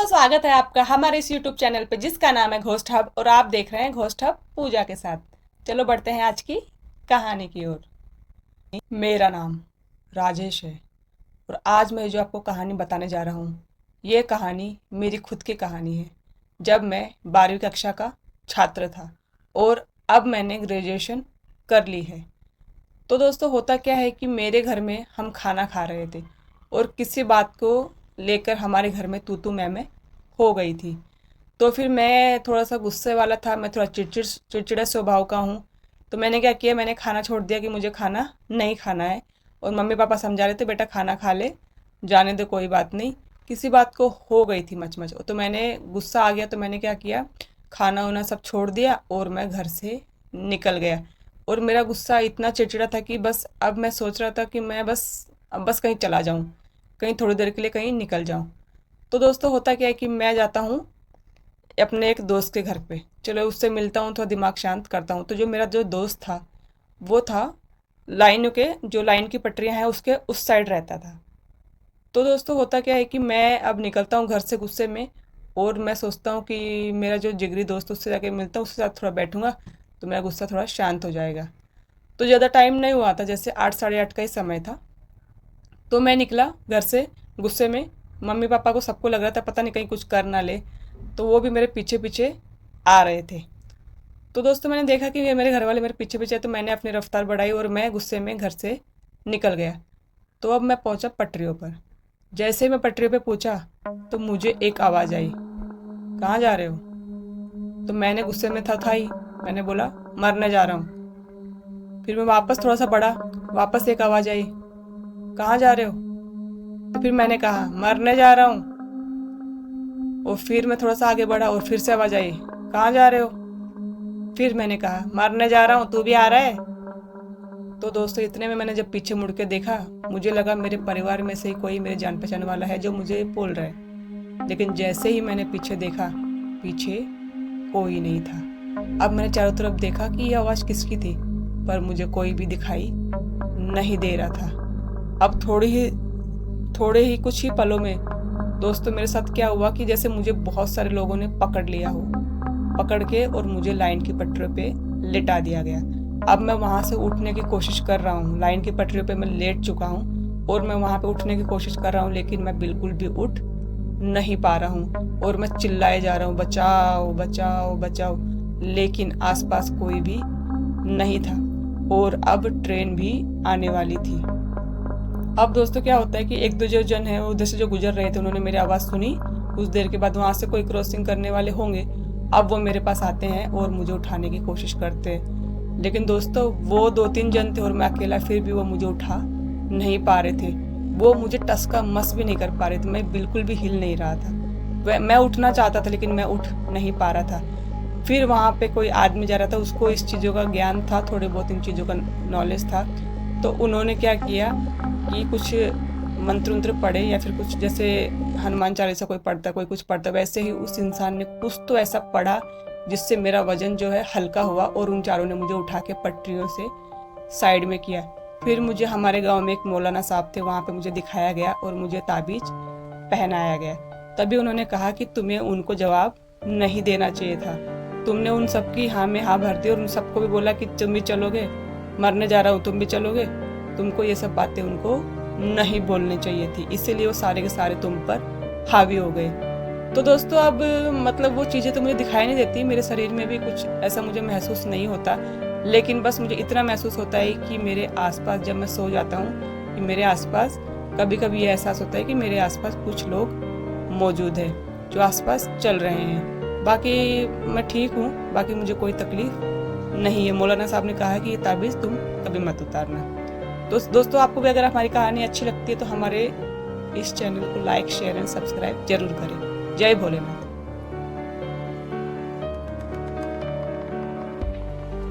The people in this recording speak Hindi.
दोस्तों स्वागत है आपका हमारे इस YouTube चैनल पे जिसका नाम है घोस्ट हब और आप देख रहे हैं घोस्ट हब पूजा के साथ। चलो बढ़ते हैं आज की कहानी की ओर। मेरा नाम राजेश है और आज मैं जो आपको कहानी बताने जा रहा हूँ ये कहानी मेरी खुद की कहानी है। जब मैं 12वीं कक्षा का छात्र था और अब मैंने ग्रेजुएशन कर ली है। तो दोस्तों होता क्या है कि मेरे घर में हम खाना खा रहे थे और किसी बात को लेकर हमारे घर में तू मैं हो गई थी। तो फिर मैं थोड़ा सा गुस्से वाला था, मैं थोड़ा चिड़चिड़ा स्वभाव का हूँ। तो मैंने क्या किया, मैंने खाना छोड़ दिया कि मुझे खाना नहीं खाना है। और मम्मी पापा समझा रहे थे बेटा खाना खा ले, जाने दो कोई बात नहीं। किसी बात को हो गई थी मच तो मैंने गुस्सा आ गया तो मैंने क्या किया, खाना वाना सब छोड़ दिया और मैं घर से निकल गया। और मेरा गुस्सा इतना चिड़चिड़ा था कि बस अब मैं सोच रहा था कि मैं अब बस कहीं चला जाऊँ, कहीं थोड़ी देर के लिए कहीं निकल जाऊँ। तो दोस्तों होता क्या है कि मैं जाता हूँ अपने एक दोस्त के घर पे, चलो उससे मिलता हूँ, थोड़ा दिमाग शांत करता हूँ। तो जो मेरा जो दोस्त था वो था लाइन के, जो लाइन की पटरियाँ हैं उसके उस साइड रहता था। तो दोस्तों होता क्या है कि मैं अब निकलता हूँ घर से गुस्से में और मैं सोचता हूँ कि मेरा जो जिगरी दोस्त उससे जाके मिलता हूँ, उसके साथ थोड़ा बैठूँगा तो मेरा गुस्सा थोड़ा शांत हो जाएगा। तो ज़्यादा टाइम नहीं हुआ था, जैसे 8 साढ़े 8 का ही समय था। तो मैं निकला घर से गुस्से में। मम्मी पापा को सबको लग रहा था पता नहीं कहीं कुछ कर ना ले, तो वो भी मेरे पीछे पीछे आ रहे थे। तो दोस्तों मैंने देखा कि ये मेरे घर वाले मेरे पीछे पीछे, तो मैंने अपनी रफ्तार बढ़ाई और मैं गुस्से में घर से निकल गया। तो अब मैं पहुंचा पटरियों पर। जैसे ही मैं पटरियों पे पहुंचा तो मुझे एक आवाज़ आई, कहाँ जा रहे हो? तो मैंने गुस्से में था ही, मैंने बोला मरने जा रहा हूँ। फिर मैं वापस थोड़ा सा बढ़ा, वापस एक आवाज़ आई, कहाँ जा रहे हो? तो फिर मैंने कहा मरने जा रहा हूँ। और फिर मैं थोड़ा सा आगे बढ़ा और फिर से आवाज़ आई, कहाँ जा रहे हो? फिर मैंने कहा मरने जा रहा हूँ, तू भी आ रहा है? तो दोस्तों इतने में मैंने जब पीछे मुड़ के देखा, मुझे लगा मेरे परिवार में से ही कोई मेरे जान पहचान वाला है जो मुझे बोल रहा है। लेकिन जैसे ही मैंने पीछे देखा, पीछे कोई नहीं था। अब मैंने चारों तरफ देखा कि ये आवाज़ किसकी थी, पर मुझे कोई भी दिखाई नहीं दे रहा था। अब थोड़े ही कुछ ही पलों में दोस्तों मेरे साथ क्या हुआ कि जैसे मुझे बहुत सारे लोगों ने पकड़ लिया हो, पकड़ के और मुझे लाइन की पटरियों पे लिटा दिया गया। अब मैं वहाँ से उठने की कोशिश कर रहा हूँ, लाइन की पटरियों पे मैं लेट चुका हूँ और मैं वहाँ पे उठने की कोशिश कर रहा हूँ, लेकिन मैं बिल्कुल भी उठ नहीं पा रहा हूँ और मैं चिल्लाए जा रहा हूँ बचाओ बचाओ बचाओ। लेकिन आसपास कोई भी नहीं था और अब ट्रेन भी आने वाली थी। अब दोस्तों क्या होता है कि एक दो जो जन है उधर से जो गुजर रहे थे उन्होंने मेरी आवाज़ सुनी। कुछ देर के बाद वहाँ से कोई क्रॉसिंग करने वाले होंगे, अब वो मेरे पास आते हैं और मुझे उठाने की कोशिश करते हैं। लेकिन दोस्तों वो 2-3 जन थे और मैं अकेला, फिर भी वो मुझे उठा नहीं पा रहे थे। वो मुझे टस का मस भी नहीं कर पा रहे थे, मैं बिल्कुल भी हिल नहीं रहा था। मैं उठना चाहता था लेकिन मैं उठ नहीं पा रहा था। फिर वहाँ पे कोई आदमी जा रहा था, उसको इस चीज़ों का ज्ञान था, थोड़े बहुत इन चीज़ों का नॉलेज था। तो उन्होंने क्या किया कि कुछ मंत्र उंत्र पढ़े या फिर कुछ जैसे हनुमान चालीसा कोई पढ़ता कोई कुछ पढ़ता, वैसे ही उस इंसान ने कुछ तो ऐसा पढ़ा जिससे मेरा वजन जो है हल्का हुआ और उन चारों ने मुझे उठा के पटरियों से साइड में किया। फिर मुझे हमारे गांव में एक मौलाना साहब थे, वहाँ पे मुझे दिखाया गया और मुझे ताबीज पहनाया गया। तभी उन्होंने कहा कि तुम्हें उनको जवाब नहीं देना चाहिए था, तुमने उन सबकी हाँ में हाँ भर दी और उन सबको भी बोला कि तुम भी चलोगे, मरने जा रहा हूँ तुम भी चलोगे। तुमको ये सब बातें उनको नहीं बोलनी चाहिए थी, इसीलिए वो सारे के सारे तुम पर हावी हो गए। तो दोस्तों अब मतलब वो चीज़ें तो मुझे दिखाई नहीं देती, मेरे शरीर में भी कुछ ऐसा मुझे महसूस नहीं होता, लेकिन बस मुझे इतना महसूस होता है कि मेरे आसपास जब मैं सो जाता हूँ कि मेरे आसपास कभी कभी ये एहसास होता है कि मेरे आसपास कुछ लोग मौजूद हैं जो आसपास चल रहे हैं। बाकी मैं ठीक हूँ, बाकी मुझे कोई तकलीफ नहीं है। मौलाना साहब ने कहा है कि ये ताबीज़ तुम कभी मत उतारना। तो दोस्तों आपको भी अगर हमारी कहानी अच्छी लगती है तो हमारे इस चैनल को लाइक शेयर एंड सब्सक्राइब जरूर करें। जय भोलेनाथ।